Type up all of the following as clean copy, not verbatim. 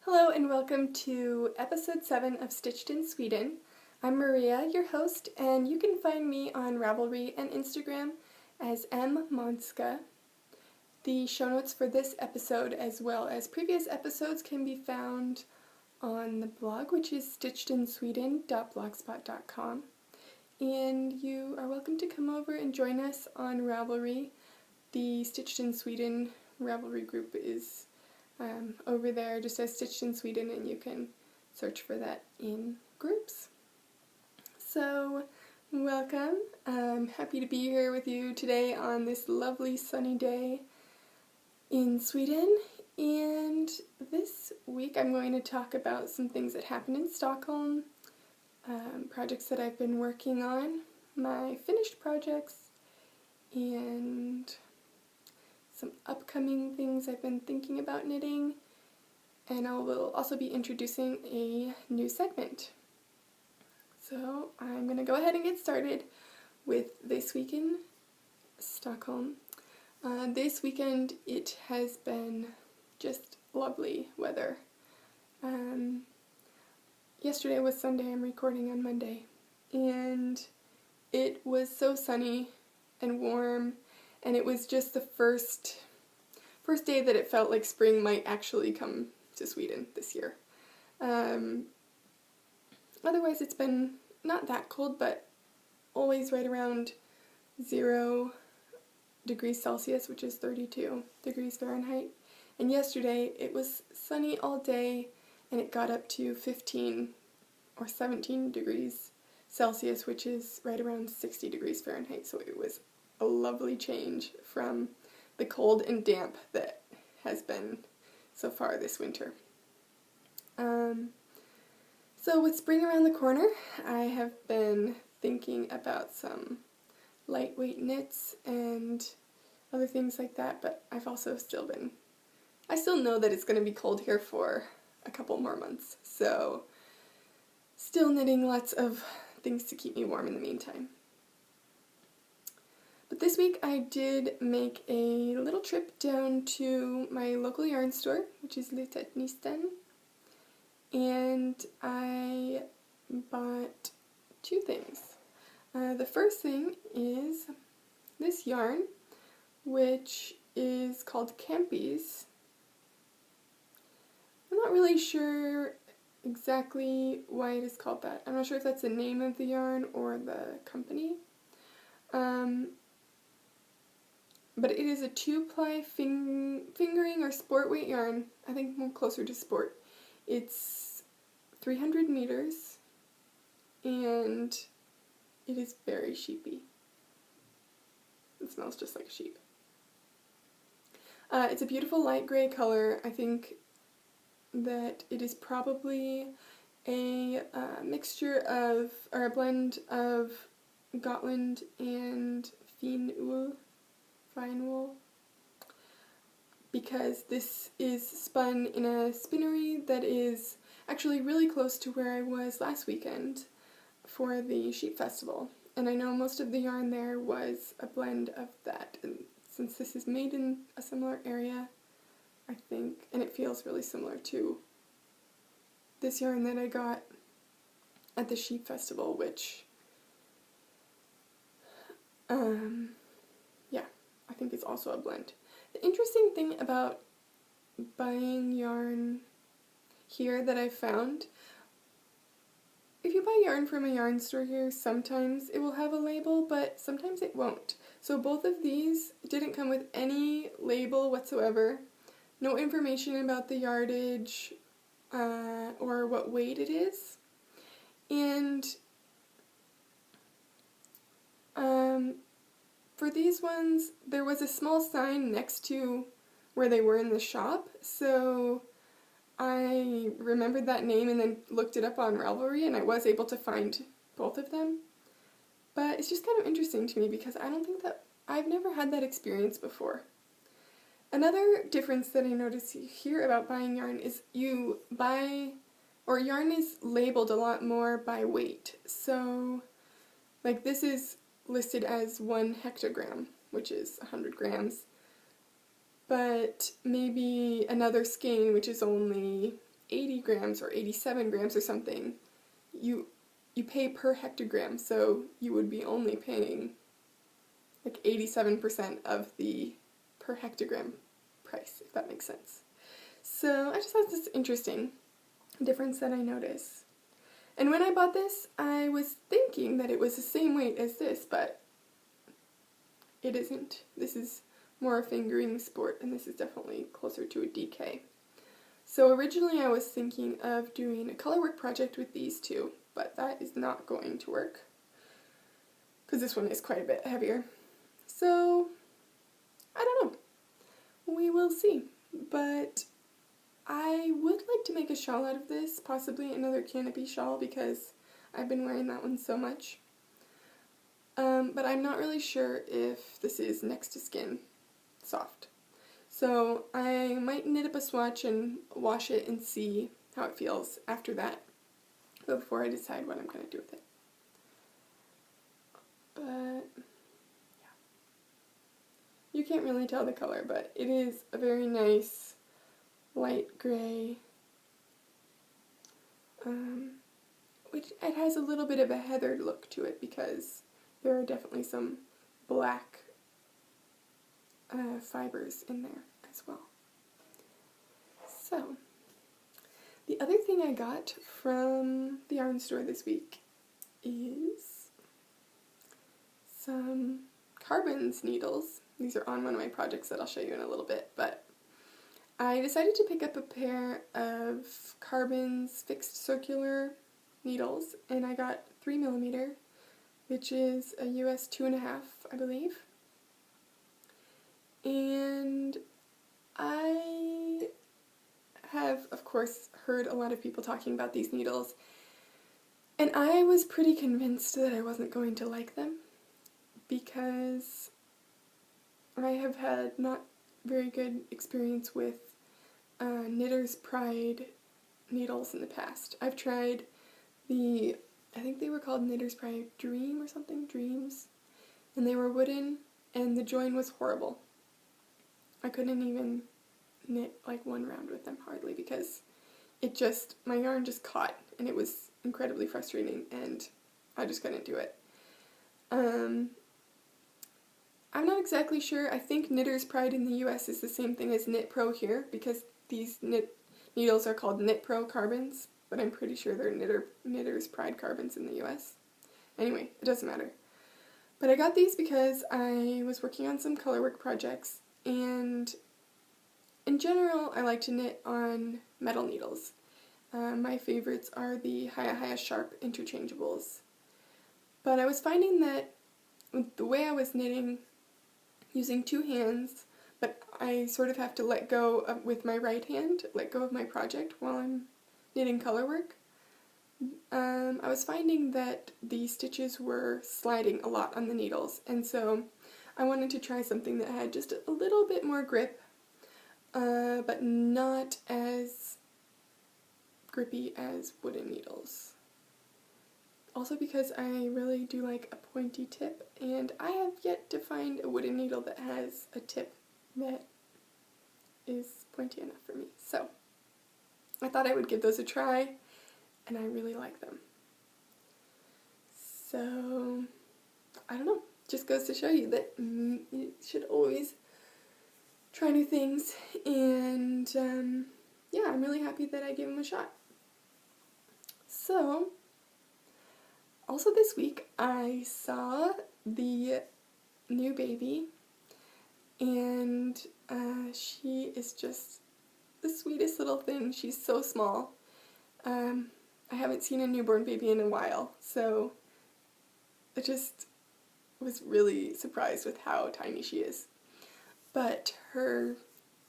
Hello and welcome to episode 7 of Stitched in Sweden. I'm Maria, your host, and you can find me on Ravelry and Instagram as mmonska. The show notes for this episode as well as previous episodes can be found on the blog, which is stitchedinsweden.blogspot.com. And you are welcome to come over and join us on Ravelry. The Stitched in Sweden Ravelry group is over there, just as Stitched in Sweden, and you can search for that in groups. So, welcome. I'm happy to be here with you today on this lovely sunny day in Sweden. And this week I'm going to talk about some things that happened in Stockholm, projects that I've been working on, my finished projects, and some upcoming things I've been thinking about knitting, and I will also be introducing a new segment. So I'm going to go ahead and get started with this week in Stockholm. This weekend it has been just lovely weather. Yesterday was Sunday, I'm recording on Monday, and it was so sunny and warm. And it was just the first day that it felt like spring might actually come to Sweden this year. Otherwise it's been not that cold, but always right around 0 degrees Celsius, which is 32 degrees Fahrenheit. And yesterday it was sunny all day, and it got up to 15 or 17 degrees Celsius, which is right around 60 degrees Fahrenheit. So it was a lovely change from the cold and damp that has been so far this winter. So with spring around the corner, I have been thinking about some lightweight knits and other things like that, but I still know that it's going to be cold here for a couple more months, so still knitting lots of things to keep me warm in the meantime. But this week I did make a little trip down to my local yarn store, which is Mittens, and I bought 2 things. The first thing is this yarn, which is called Campy's. I'm not really sure exactly why it is called that. I'm not sure if that's the name of the yarn or the company. But it is a 2-ply fingering or sport weight yarn. I think more closer to sport. It's 300 meters, and it is very sheepy. It smells just like a sheep. It's a beautiful light gray color. I think that it is probably a mixture of, or a blend of Gotland and fine wool, because this is spun in a spinnery that is actually really close to where I was last weekend for the Sheep Festival, and I know most of the yarn there was a blend of that, and since this is made in a similar area, I think, and it feels really similar to this yarn that I got at the Sheep Festival, which I think it's also a blend. The interesting thing about buying yarn here that I found, if you buy yarn from a yarn store here, sometimes it will have a label, but sometimes it won't. So both of these didn't come with any label whatsoever, no information about the yardage or what weight it is, and for these ones, there was a small sign next to where they were in the shop, so I remembered that name and then looked it up on Ravelry, and I was able to find both of them. But it's just kind of interesting to me because I've never had that experience before. Another difference that I notice here about buying yarn is yarn is labeled a lot more by weight. So, like, this is listed as 1 hectogram, which is 100 grams, but maybe another skein, which is only 80 grams or 87 grams or something, you pay per hectogram, so you would be only paying like 87% of the per hectogram price, if that makes sense. So I just thought this interesting difference that I noticed. And when I bought this, I was thinking that it was the same weight as this, but it isn't. This is more a fingering sport, and this is definitely closer to a DK. So originally I was thinking of doing a colorwork project with these two, but that is not going to work, because this one is quite a bit heavier. So, I don't know. We will see. But I would like to make a shawl out of this, possibly another canopy shawl, because I've been wearing that one so much. But I'm not really sure if this is next to skin soft. So I might knit up a swatch and wash it and see how it feels after that, before I decide what I'm going to do with it. But, yeah. You can't really tell the color, but it is a very nice light gray, which it has a little bit of a heathered look to it because there are definitely some black fibers in there as well. So, the other thing I got from the yarn store this week is some carbons needles. These are on one of my projects that I'll show you in a little bit, but I decided to pick up a pair of carbons fixed circular needles, and I got 3mm, which is a US 2.5, I believe. And I have, of course, heard a lot of people talking about these needles, and I was pretty convinced that I wasn't going to like them, because I have had not very good experience with Knitter's Pride needles in the past. I've tried I think they were called Knitter's Pride Dream or something, Dreams, and they were wooden, and the join was horrible. I couldn't even knit like one round with them hardly, because my yarn just caught, and it was incredibly frustrating, and I just couldn't do it. I'm not exactly sure. I think Knitter's Pride in the US is the same thing as Knit Pro here, because these needles are called Knit Pro carbons, but I'm pretty sure they're Knitter's Pride carbons in the US. Anyway, it doesn't matter. But I got these because I was working on some colorwork projects, and in general I like to knit on metal needles. My favorites are the Hiya Sharp interchangeables. But I was finding that with the way I was knitting using two hands, but I sort of have to let go with my right hand, let go of my project while I'm knitting colorwork. I was finding that the stitches were sliding a lot on the needles, and so I wanted to try something that had just a little bit more grip, but not as grippy as wooden needles. Also because I really do like a pointy tip, and I have yet to find a wooden needle that has a tip that is pointy enough for me. So I thought I would give those a try, and I really like them. So, I don't know, just goes to show you that you should always try new things, and yeah, I'm really happy that I gave them a shot. So, also this week I saw the new baby, and she is just the sweetest little thing. She's so small. I haven't seen a newborn baby in a while, so I just was really surprised with how tiny she is. But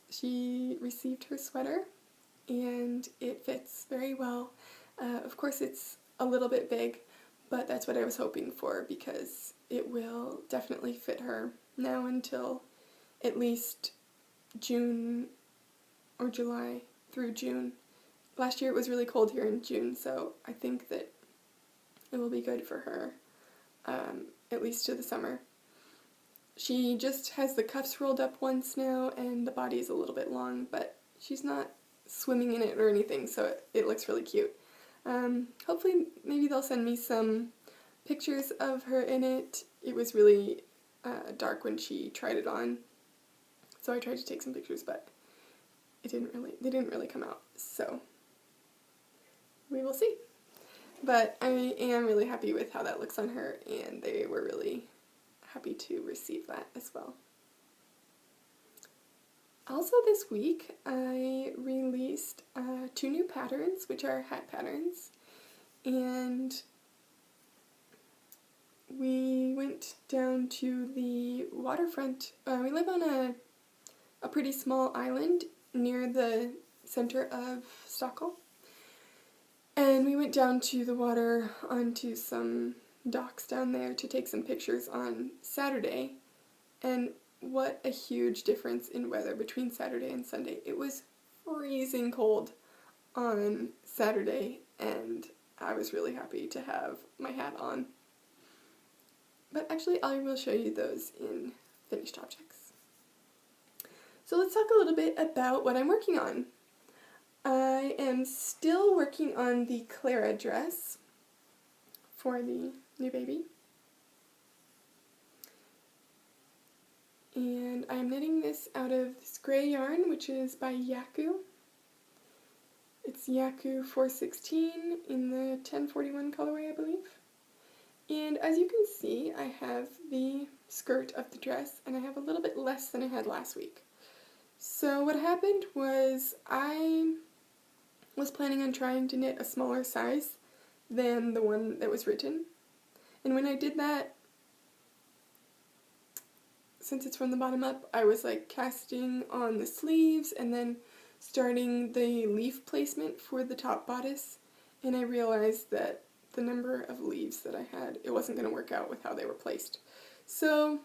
she received her sweater, and it fits very well. Of course it's a little bit big, but that's what I was hoping for, because it will definitely fit her now until at least June or July through June. Last year it was really cold here in June, so I think that it will be good for her, at least to the summer. She just has the cuffs rolled up once now, and the body is a little bit long, but she's not swimming in it or anything, so it looks really cute. Hopefully maybe they'll send me some pictures of her in it. It was really dark when she tried it on, so I tried to take some pictures, but they didn't really come out, so we will see. But I am really happy with how that looks on her, and they were really happy to receive that as well. Also this week I released 2 new patterns, which are hat patterns, and we went down to the waterfront. We live on a pretty small island near the center of Stockholm, and we went down to the water onto some docks down there to take some pictures on Saturday, and what a huge difference in weather between Saturday and Sunday. It was freezing cold on Saturday, and I was really happy to have my hat on. But actually, I will show you those in finished objects. So let's talk a little bit about what I'm working on. I am still working on the Clara dress for the new baby. And I'm knitting this out of this gray yarn, which is by Yaku. It's Yaku 416 in the 1041 colorway, I believe. And as you can see, I have the skirt of the dress, and I have a little bit less than I had last week. So what happened was I was planning on trying to knit a smaller size than the one that was written. And when I did that, since it's from the bottom up, I was like casting on the sleeves and then starting the leaf placement for the top bodice, and I realized that the number of leaves that I had, it wasn't going to work out with how they were placed. So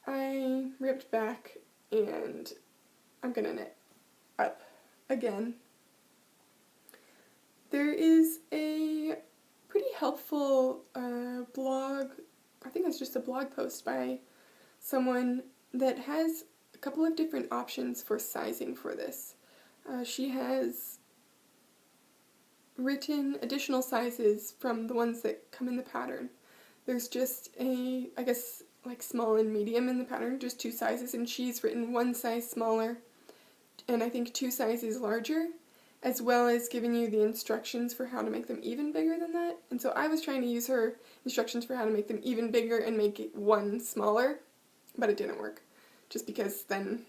I ripped back and I'm going to knit up again. There is a pretty helpful blog, I think it's just a blog post by someone that has a couple of different options for sizing for this. She has written additional sizes from the ones that come in the pattern. There's just I guess like small and medium in the pattern, just 2 sizes, and she's written 1 size smaller and I think 2 sizes larger, as well as giving you the instructions for how to make them even bigger than that. And so I was trying to use her instructions for how to make them even bigger and make it 1 smaller, but it didn't work, just because then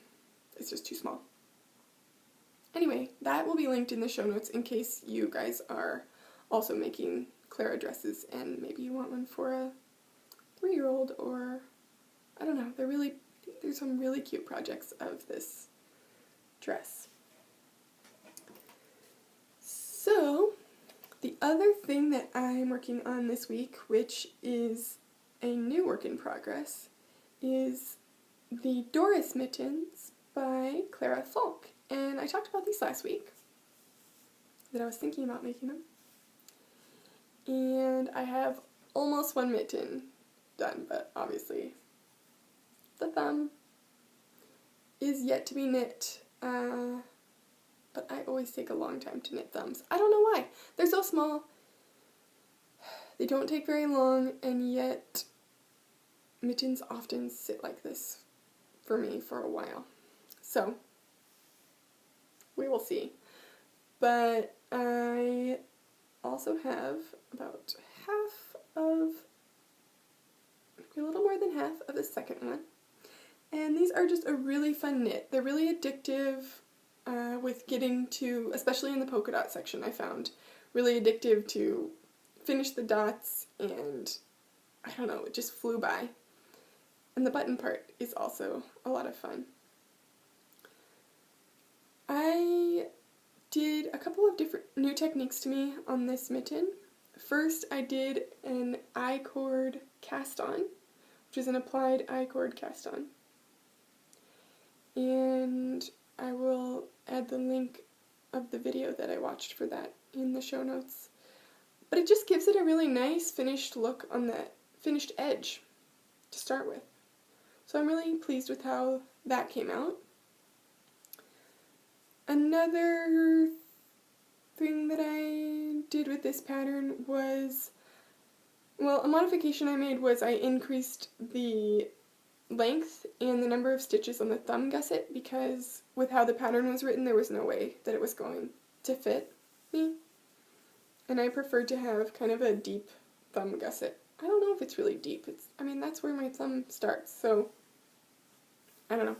it's just too small. Anyway, that will be linked in the show notes in case you guys are also making Clara dresses and maybe you want one for a 3-year-old, or I don't know. There's some really cute projects of this dress. So, the other thing that I'm working on this week, which is a new work in progress, is the Doris mittens by Clara Falk. And I talked about these last week, that I was thinking about making them. And I have almost 1 mitten done, but obviously the thumb is yet to be knit. But I always take a long time to knit thumbs. I don't know why. They're so small. They don't take very long, and yet mittens often sit like this for me for a while. So we will see. But I also have about a little more than half of the second one. And these are just a really fun knit. They're really addictive with getting to, especially in the polka dot section, I found really addictive to finish the dots, and I don't know, it just flew by. And the button part is also a lot of fun. I did a couple of different new techniques to me on this mitten. First, I did an I-cord cast on, which is an applied I-cord cast on. And I will add the link of the video that I watched for that in the show notes. But it just gives it a really nice finished look on that finished edge to start with. So I'm really pleased with how that came out. Another thing that I did with this pattern was, well, a modification I made was I increased the length and the number of stitches on the thumb gusset because with how the pattern was written there was no way that it was going to fit me, and I preferred to have kind of a deep thumb gusset. I don't know if it's really deep. I mean, that's where my thumb starts, so I don't know.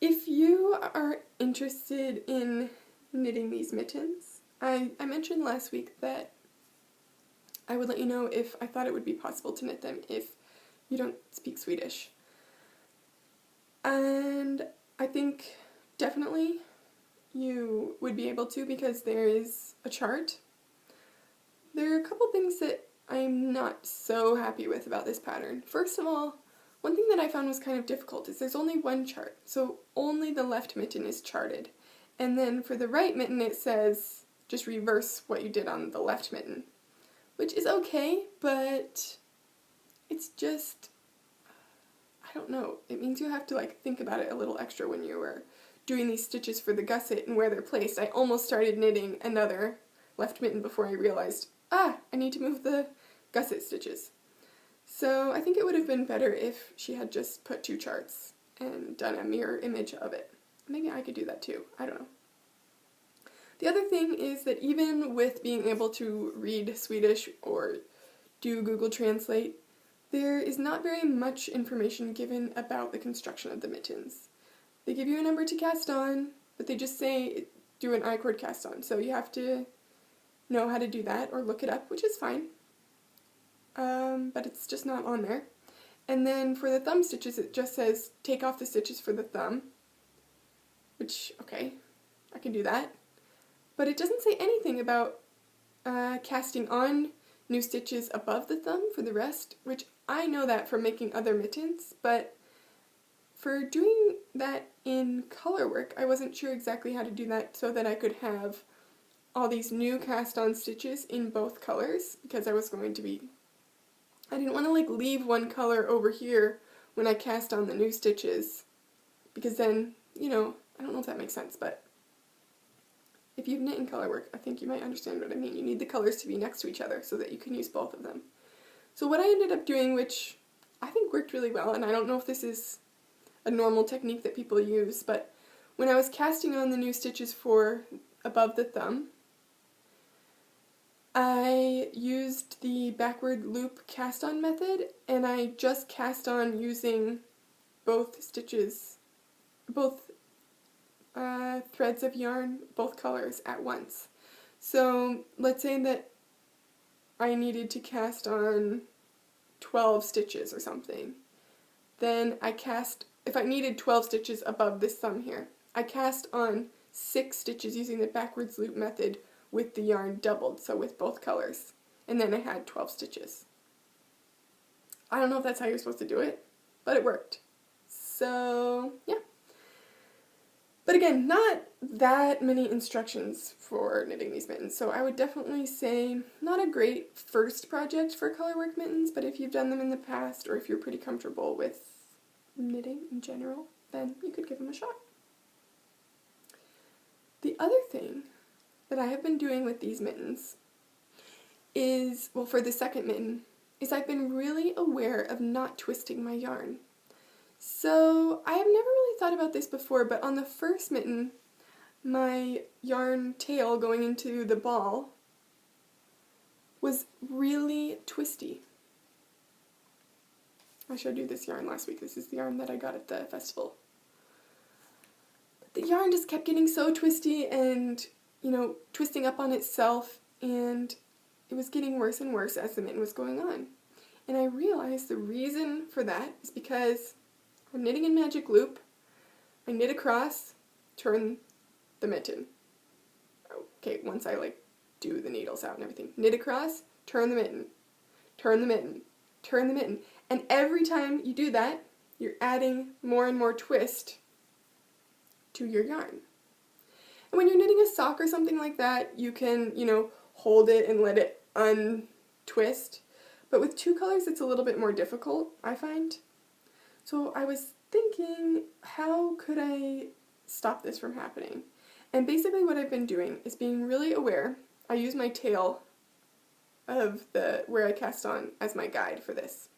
If you are interested in knitting these mittens, I mentioned last week that I would let you know if I thought it would be possible to knit them if you don't speak Swedish. And I think definitely you would be able to because there is a chart. There are a couple things that I'm not so happy with about this pattern. First of all, one thing that I found was kind of difficult is there's only one chart, so only the left mitten is charted. And then for the right mitten it says just reverse what you did on the left mitten, which is okay, but it's just, I don't know, it means you have to like think about it a little extra when you were doing these stitches for the gusset and where they're placed. I almost started knitting another left mitten before I realized, I need to move the gusset stitches. So I think it would have been better if she had just put two charts and done a mirror image of it. Maybe I could do that too, I don't know. The other thing is that even with being able to read Swedish or do Google Translate, there is not very much information given about the construction of the mittens. They give you a number to cast on, but they just say do an I-cord cast on, so you have to know how to do that or look it up, which is fine, but it's just not on there. And then for the thumb stitches it just says take off the stitches for the thumb, which, okay, I can do that. But it doesn't say anything about casting on new stitches above the thumb for the rest, which I know that from making other mittens, but for doing that in color work, I wasn't sure exactly how to do that so that I could have all these new cast on stitches in both colors, because I didn't want to like leave one color over here when I cast on the new stitches, because then, you know, I don't know if that makes sense, but if you've knit in color work, I think you might understand what I mean. You need the colors to be next to each other so that you can use both of them. So what I ended up doing, which I think worked really well, and I don't know if this is a normal technique that people use, but when I was casting on the new stitches for above the thumb, I used the backward loop cast on method, and I just cast on using both stitches, both threads of yarn, both colors at once. So let's say that I needed to cast on 12 stitches or something. Then I cast, if I needed 12 stitches above this thumb here, I cast on 6 stitches using the backwards loop method with the yarn doubled, so with both colors. And then I had 12 stitches. I don't know if that's how you're supposed to do it, but it worked. So, yeah. But again, not that many instructions for knitting these mittens, so I would definitely say not a great first project for colorwork mittens, but if you've done them in the past or if you're pretty comfortable with knitting in general, then you could give them a shot. The other thing that I have been doing with these mittens is, well, for the second mitten, is I've been really aware of not twisting my yarn. So I have never really thought about this before, but on the first mitten, my yarn tail going into the ball was really twisty. I showed you this yarn last week. This is the yarn that I got at the festival. But the yarn just kept getting so twisty and, you know, twisting up on itself, and it was getting worse and worse as the mitten was going on. And I realized the reason for that is because I'm knitting in magic loop, I knit across, turn the mitten. Okay, once I like do the needles out and everything. Knit across, turn the mitten, turn the mitten, turn the mitten. And every time you do that, you're adding more and more twist to your yarn. And when you're knitting a sock or something like that, you can, you know, hold it and let it untwist. But with two colors, it's a little bit more difficult, I find. So I was thinking, how could I stop this from happening. And basically what I've been doing is being really aware. I use my tail of where I cast on as my guide for this.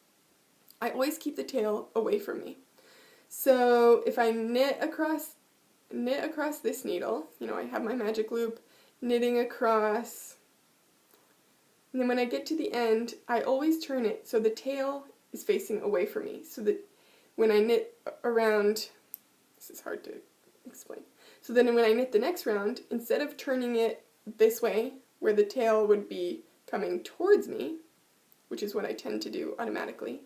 I always keep the tail away from me. So if I knit across this needle, I have my magic loop, knitting across, and then when I get to the end, I always turn it so the tail is facing away from me, so that when I knit around, this is hard to explain, so then when I knit the next round, instead of turning it this way, where the tail would be coming towards me, which is what I tend to do automatically,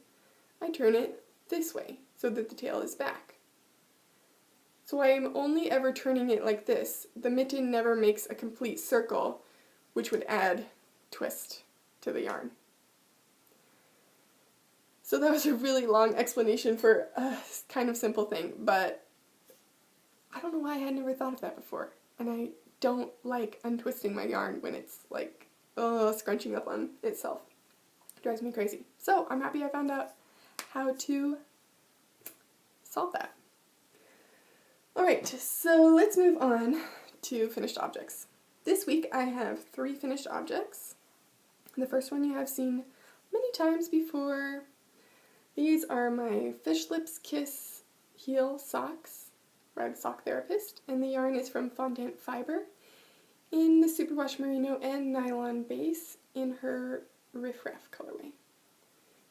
I turn it this way, so that the tail is back. So I'm only ever turning it like this. The mitten never makes a complete circle, which would add twist to the yarn. So that was a really long explanation for a kind of simple thing, but I don't know why I had never thought of that before. And I don't like untwisting my yarn when it's like, scrunching up on itself. It drives me crazy. So I'm happy I found out how to solve that. Alright, so let's move on to finished objects. This week I have 3 finished objects. The first one you have seen many times before. These are my Fish Lips Kiss heel socks, Rag Sock Therapist, and the yarn is from Fondant Fiber in the Superwash Merino and Nylon base in her Riff Raff colorway.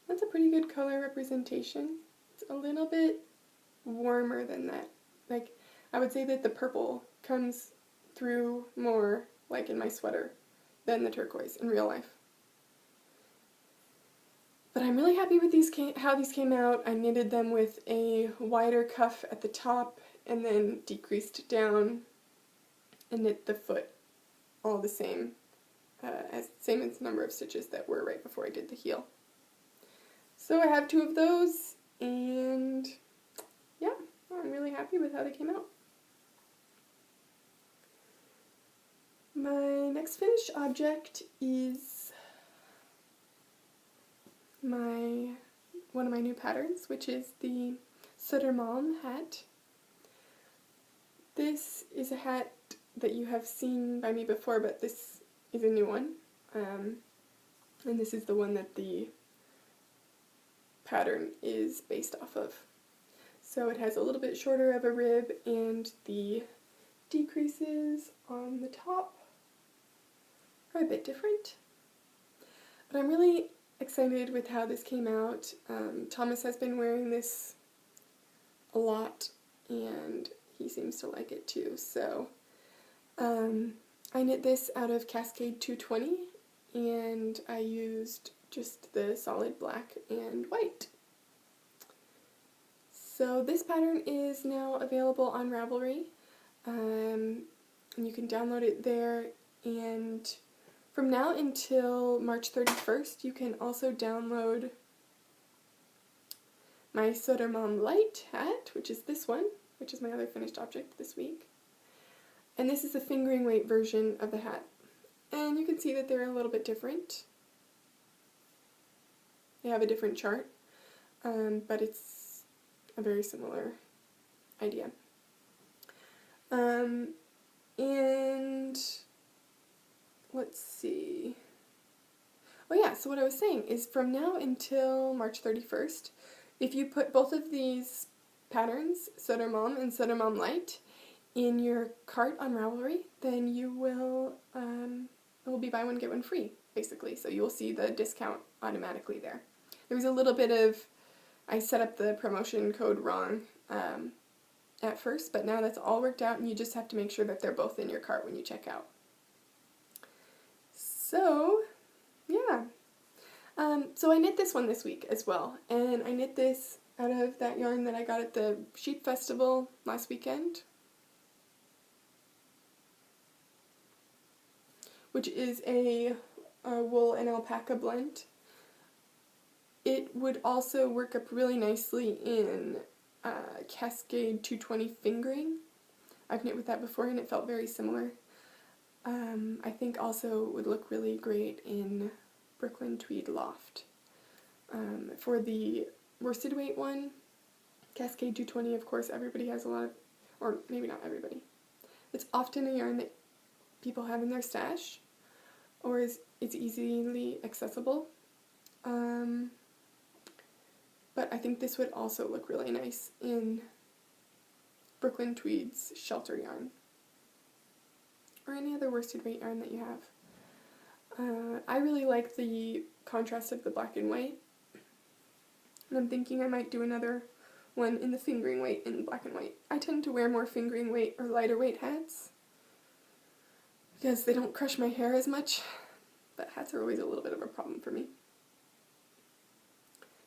That's a pretty good color representation. It's a little bit warmer than that. Like, I would say that the purple comes through more, like in my sweater, than the turquoise in real life. But I'm really happy with how these came out. I knitted them with a wider cuff at the top and then decreased down and knit the foot all the same, as the number of stitches that were right before I did the heel. So I have 2 of those, and yeah, I'm really happy with how they came out. My next finished object is one of my new patterns, which is the Sutter Mom hat. This is a hat that you have seen by me before, but this is a new one, and this is the one that the pattern is based off of. So it has a little bit shorter of a rib, and the decreases on the top are a bit different. But I'm really excited with how this came out. Thomas has been wearing this a lot, and he seems to like it too. So I knit this out of Cascade 220, and I used just the solid black and white. So this pattern is now available on Ravelry, and you can download it there, and from now until March 31st you can also download my Sutter Mom Light hat, which is this one, which is my other finished object this week. And this is the fingering weight version of the hat. And you can see that they're a little bit different. They have a different chart, but it's a very similar idea. And let's see. Oh yeah, so what I was saying is from now until March 31st, if you put both of these patterns, Sutter Mom and Sutter Mom Light, in your cart on Ravelry, then you will, it will be buy one get one free, basically. So you'll see the discount automatically there. There was a little bit of, I set up the promotion code wrong at first, but now that's all worked out, and you just have to make sure that they're both in your cart when you check out. So, yeah. So I knit this one this week as well, and I knit this out of that yarn that I got at the Sheep Festival last weekend, which is a wool and alpaca blend. It would also work up really nicely in Cascade 220 fingering. I've knit with that before and it felt very similar. I think also would look really great in Brooklyn Tweed Loft. For the worsted weight one, Cascade 220, of course, everybody has a lot of, or maybe not everybody. It's often a yarn that people have in their stash, or it's easily accessible. But I think this would also look really nice in Brooklyn Tweed's shelter yarn, or any other worsted weight yarn that you have. I really like the contrast of the black and white, and I'm thinking I might do another one in the fingering weight in black and white. I tend to wear more fingering weight or lighter weight hats because they don't crush my hair as much, but hats are always a little bit of a problem for me.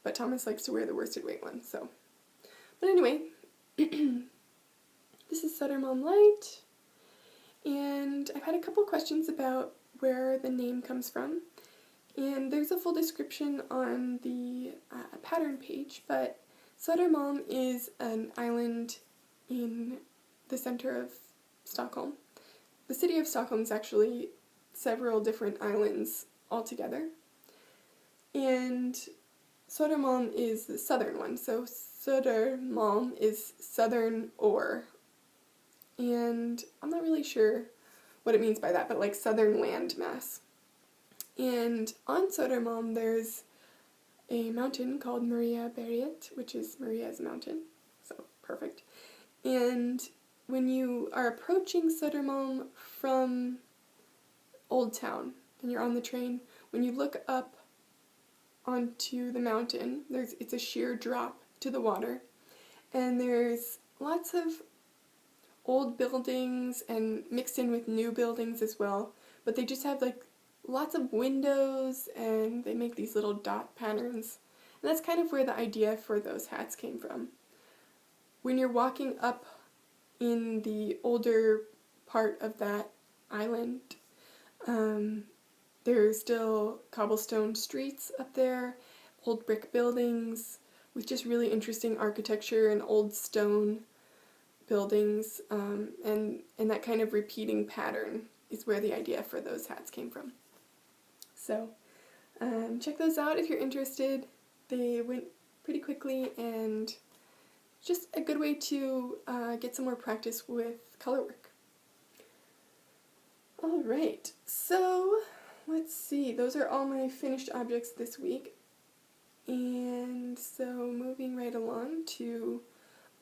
But Thomas likes to wear the worsted weight one, so. But anyway, this is Sutter Mom Light, and I've had a couple questions about where the name comes from, and there's a full description on the pattern page, but Sutter Mom is an island in the center of Stockholm. The city of Stockholm is actually several different islands altogether, and Sutter Mom is the southern one, so Sutter Mom is southern or, and I'm not really sure what it means by that, but like southern land mass. And on Sutter Mom there's a mountain called Mariaberget, which is Maria's mountain, so perfect. And when you are approaching Sutter Mom from Old Town and you're on the train, when you look up onto the mountain, it's a sheer drop to the water, and there's lots of old buildings and mixed in with new buildings as well, but they just have like lots of windows and they make these little dot patterns, and that's kind of where the idea for those hats came from. When you're walking up in the older part of that island, there's still cobblestone streets up there, old brick buildings with just really interesting architecture and old stone buildings, and that kind of repeating pattern is where the idea for those hats came from. So check those out if you're interested. They went pretty quickly and just a good way to get some more practice with color work. Alright, so let's see, those are all my finished objects this week, and so moving right along to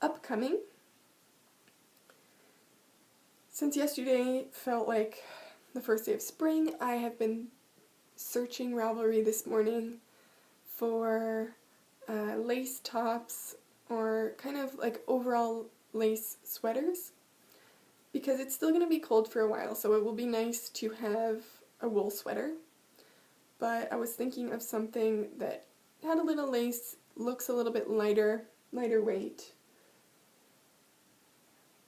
upcoming. Since yesterday felt like the first day of spring, I have been searching Ravelry this morning for lace tops or kind of like overall lace sweaters, because it's still going to be cold for a while, so it will be nice to have a wool sweater. But I was thinking of something that had a little lace, looks a little bit lighter weight.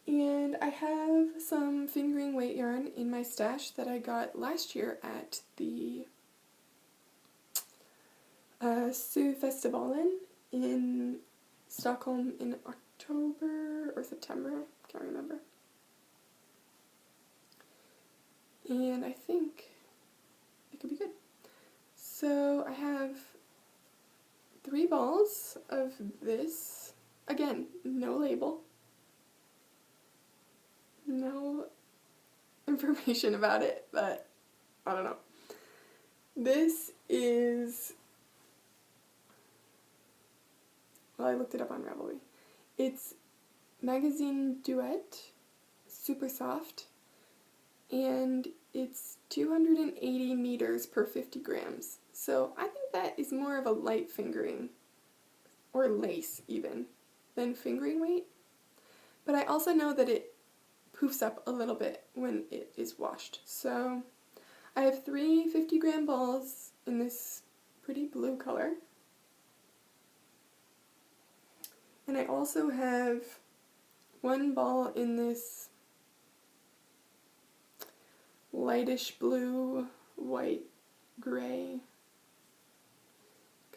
And I have some fingering weight yarn in my stash that I got last year at the Syfestivalen in Stockholm in October or September, can't remember. And I think it could be good. So I have 3 balls of this. Again, no label. No information about it, but I don't know. This is, well, I looked it up on Ravelry. It's Magazine Duet, super soft, and it's 280 meters per 50 grams. So I think that is more of a light fingering, or lace even, than fingering weight. But I also know that it poofs up a little bit when it is washed. So I have 3 50-gram balls in this pretty blue color. And I also have 1 ball in this lightish blue, white, gray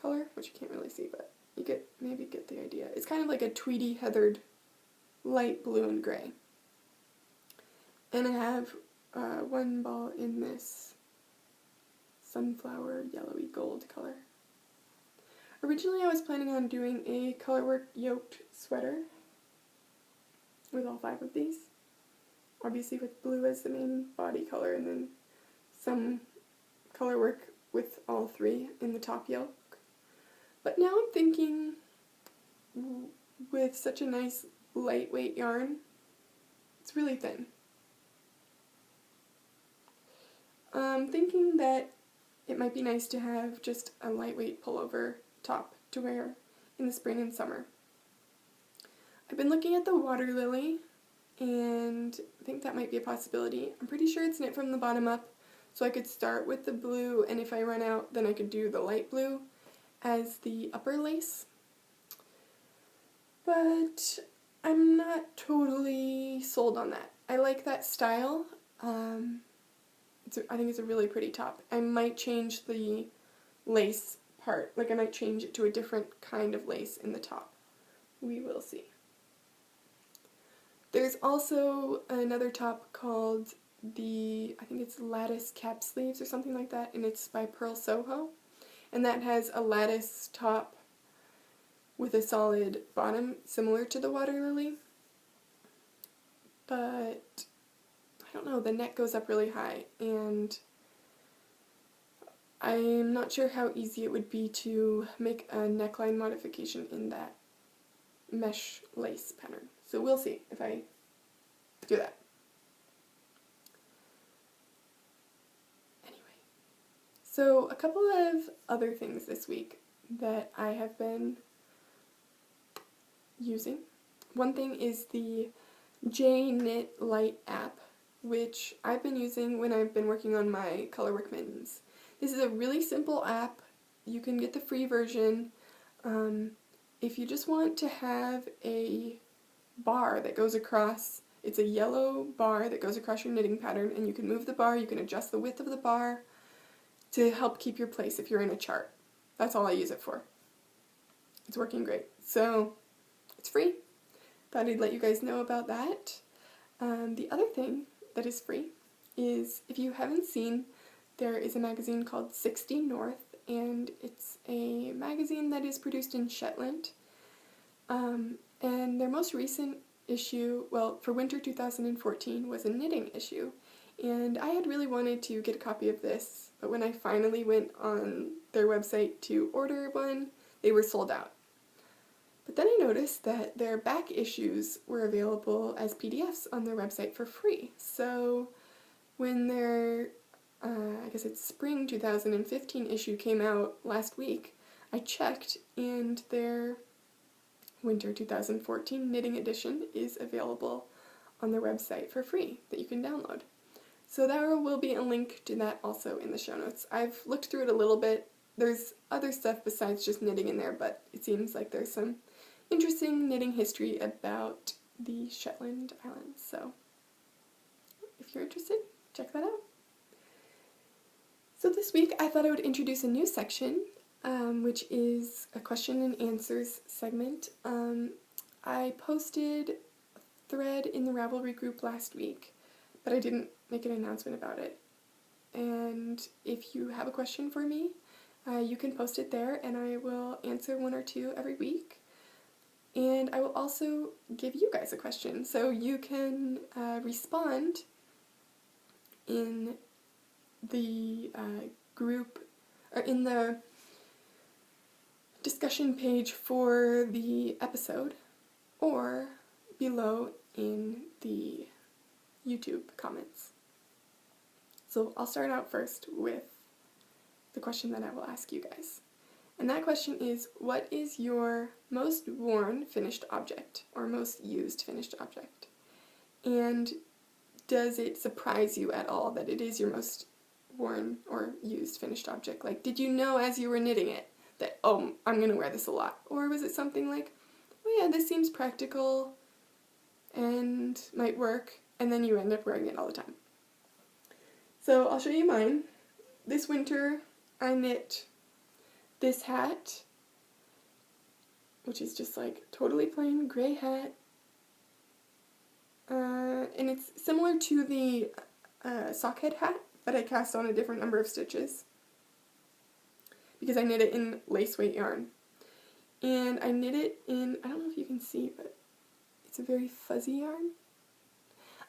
color, which you can't really see, but you maybe get the idea. It's kind of like a tweedy heathered light blue and gray. And I have 1 ball in this sunflower yellowy gold color. Originally I was planning on doing a colorwork yoked sweater, with all 5 of these. Obviously with blue as the main body color, and then some color work with all 3 in the top yoke. But now I'm thinking, with such a nice lightweight yarn, it's really thin. I'm thinking that it might be nice to have just a lightweight pullover top to wear in the spring and summer. I've been looking at the water lily, and I think that might be a possibility. I'm pretty sure it's knit from the bottom up, so I could start with the blue, and if I run out, then I could do the light blue as the upper lace. But I'm not totally sold on that. I like that style. I think it's a really pretty top. I might change the lace part, like I might change it to a different kind of lace in the top. We will see. There's also another top called I think it's Lattice Cap Sleeves or something like that, and it's by Pearl Soho. And that has a lattice top with a solid bottom, similar to the water lily. But I don't know, the neck goes up really high, and I'm not sure how easy it would be to make a neckline modification in that mesh lace pattern. So we'll see if I do that. Anyway, so a couple of other things this week that I have been using. One thing is the J-Knit Lite app, which I've been using when I've been working on my colorwork mittens. This is a really simple app. You can get the free version. If you just want to have a bar that goes across, it's a yellow bar that goes across your knitting pattern, and you can move the bar, you can adjust the width of the bar to help keep your place if you're in a chart. That's all I use it for. It's working great. So, it's free. Thought I'd let you guys know about that. The other thing that is free is, if you haven't seen, there is a magazine called 60 North, and it's a magazine that is produced in Shetland. And their most recent issue, well, for winter 2014, was a knitting issue. And I had really wanted to get a copy of this, but when I finally went on their website to order one, they were sold out. But then I noticed that their back issues were available as PDFs on their website for free. So when their, I guess it's spring 2015 issue came out last week, I checked, and their winter 2014 knitting edition is available on their website for free that you can download. So there will be a link to that also in the show notes. I've looked through it a little bit. There's other stuff besides just knitting in there, but it seems like there's some interesting knitting history about the Shetland Islands. So if you're interested, check that out. So this week I thought I would introduce a new section, which is a question and answers segment. I posted a thread in the Ravelry group last week, but I didn't make an announcement about it. And if you have a question for me, you can post it there, and I will answer one or two every week. And I will also give you guys a question, so you can respond in the group, or in the discussion page for the episode, or below in the YouTube comments. So I'll start out first with the question that I will ask you guys. And that question is, what is your most worn finished object, or most used finished object? And does it surprise you at all that it is your most worn or used finished object? Like, did you know as you were knitting it that, oh, I'm going to wear this a lot? Or was it something like, oh yeah, this seems practical and might work, and then you end up wearing it all the time? So I'll show you mine. This winter I knit this hat, which is just like totally plain gray hat, and it's similar to the sockhead hat, but I cast on a different number of stitches because I knit it in lace weight yarn. And I knit it in, I don't know if you can see, but It's a very fuzzy yarn.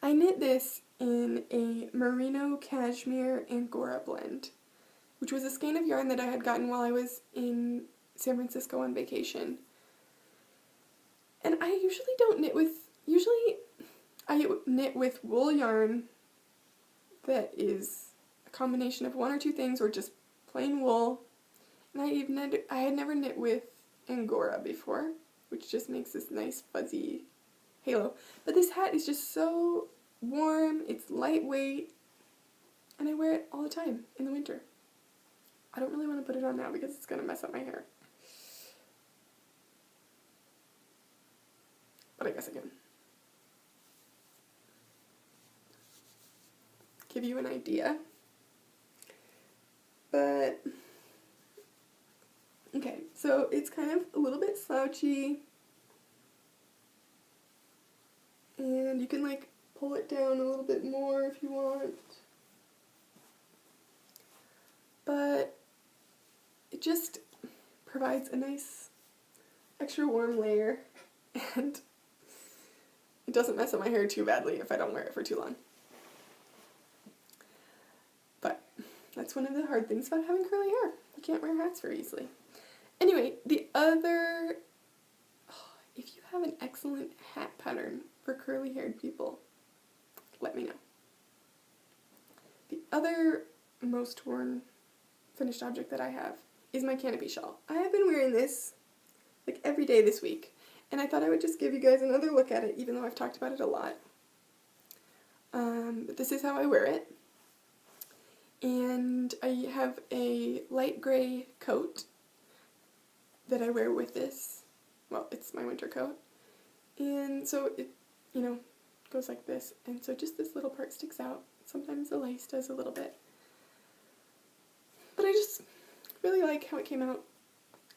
I knit this in a merino cashmere angora blend, which was a skein of yarn that I had gotten while I was in San Francisco on vacation. And I usually don't knit with, usually I knit with wool yarn that is a combination of one or two things or just plain wool. And I had never knit with angora before, which just makes this nice fuzzy halo. But this hat is just so warm, it's lightweight, and I wear it all the time in the winter. I don't really want to put it on now because it's going to mess up my hair. But I guess I can. Give you an idea. But, okay, so it's kind of a little bit slouchy. And you can like pull it down a little bit more if you want. But it just provides a nice extra warm layer, and it doesn't mess up my hair too badly if I don't wear it for too long. But that's one of the hard things about having curly hair. You can't wear hats very easily. Anyway, if you have an excellent hat pattern for curly haired people, let me know. The other most worn finished object that I have is my canopy shawl. I have been wearing this like every day this week, and I thought I would just give you guys another look at it, even though I've talked about it a lot. But this is how I wear it. And I have a light gray coat that I wear with this. Well, it's my winter coat. And so it, goes like this. And so just this little part sticks out. Sometimes the lace does a little bit. But I just really like how it came out.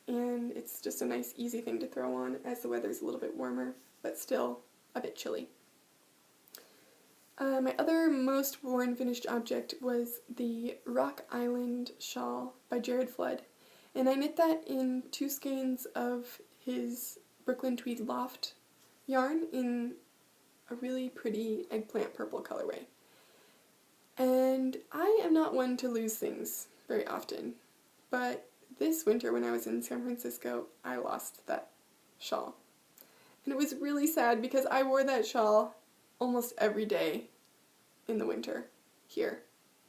And it's just a nice, easy thing to throw on as the weather's a little bit warmer, but still a bit chilly. My other most worn finished object was the Rock Island shawl by Jared Flood. And I knit that in 2 skeins of his Brooklyn Tweed Loft yarn in a really pretty eggplant purple colorway. And I am not one to lose things very often, but this winter when I was in San Francisco, I lost that shawl. And it was really sad because I wore that shawl almost every day in the winter here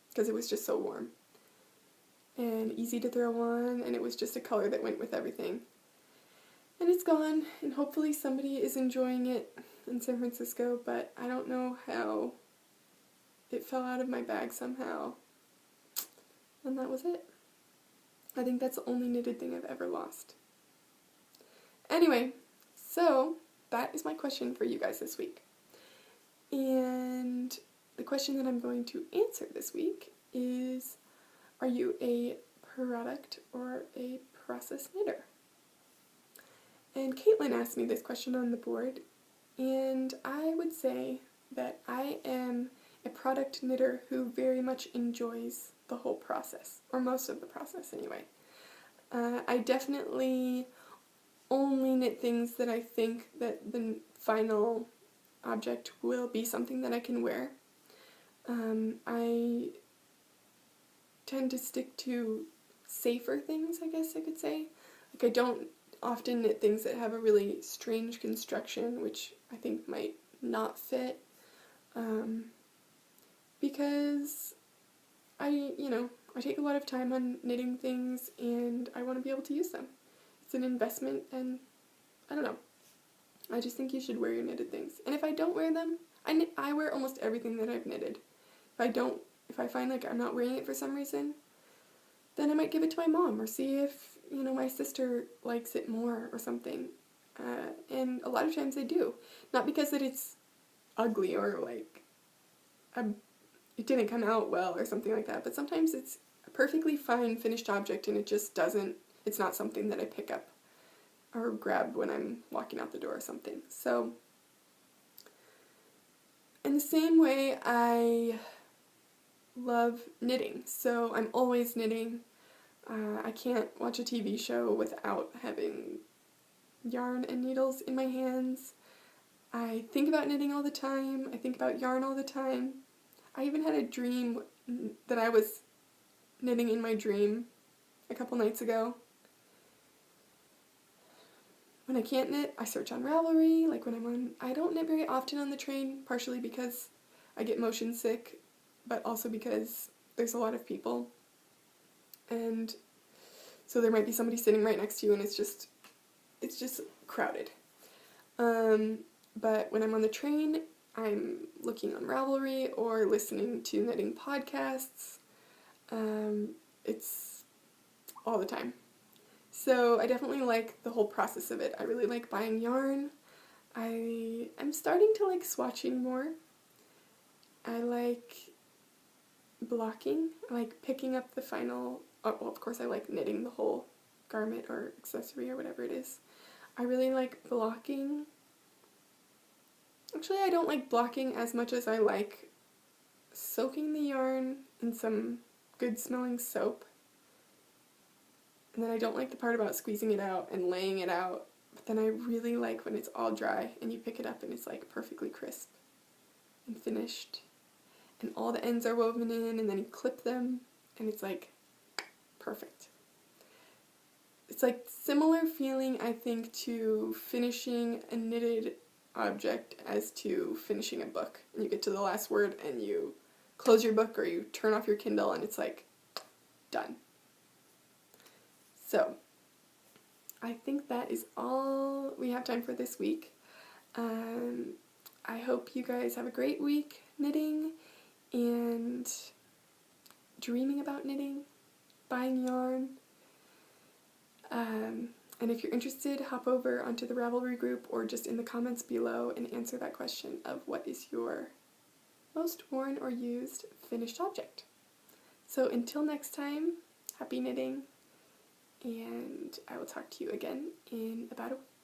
because it was just so warm and easy to throw on, and it was just a color that went with everything. And it's gone, and hopefully somebody is enjoying it in San Francisco, but I don't know how. It fell out of my bag somehow, and that was it. I think that's the only knitted thing I've ever lost. Anyway, so that is my question for you guys this week. And the question that I'm going to answer this week is, are you a product or a process knitter? And Caitlin asked me this question on the board, and I would say that I am a product knitter who very much enjoys the whole process, or most of the process anyway. I definitely only knit things that I think that the final object will be something that I can wear. I tend to stick to safer things, I guess I could say. Like, I don't often knit things that have a really strange construction, which I think might not fit, because I take a lot of time on knitting things, and I want to be able to use them. It's an investment, and I don't know. I just think you should wear your knitted things. And if I don't wear them, I wear almost everything that I've knitted. If I find like I'm not wearing it for some reason, then I might give it to my mom or see if, my sister likes it more or something. And a lot of times they do. Not because that it's ugly or like it didn't come out well or something like that, but sometimes it's a perfectly fine finished object and it's not something that I pick up or grab when I'm walking out the door or something. So, in the same way, I love knitting, so I'm always knitting. I can't watch a TV show without having yarn and needles in my hands. I think about knitting all the time. I think about yarn all the time. I even had a dream that I was knitting in my dream a couple nights ago. When I can't knit, I search on Ravelry. Like when I don't knit very often on the train, partially because I get motion sick, but also because there's a lot of people. And so there might be somebody sitting right next to you and it's just crowded. But when I'm on the train, I'm looking on Ravelry or listening to knitting podcasts. It's all the time. So I definitely like the whole process of it. I really like buying yarn. I'm starting to like swatching more. I like blocking. I like picking up the final, well, of course I like knitting the whole garment or accessory or whatever it is. I really like blocking. Actually, I don't like blocking as much as I like soaking the yarn in some good smelling soap. And then I don't like the part about squeezing it out and laying it out. But then I really like when it's all dry and you pick it up and it's like perfectly crisp and finished. And all the ends are woven in and then you clip them and it's like perfect. It's like similar feeling, I think, to finishing a knitted object as to finishing a book. And you get to the last word and you close your book or you turn off your Kindle and it's like done. So I think that is all we have time for this week. I hope you guys have a great week knitting and dreaming about knitting, buying yarn. And if you're interested, hop over onto the Ravelry group or just in the comments below and answer that question of what is your most worn or used finished object. So until next time, happy knitting, and I will talk to you again in about a week.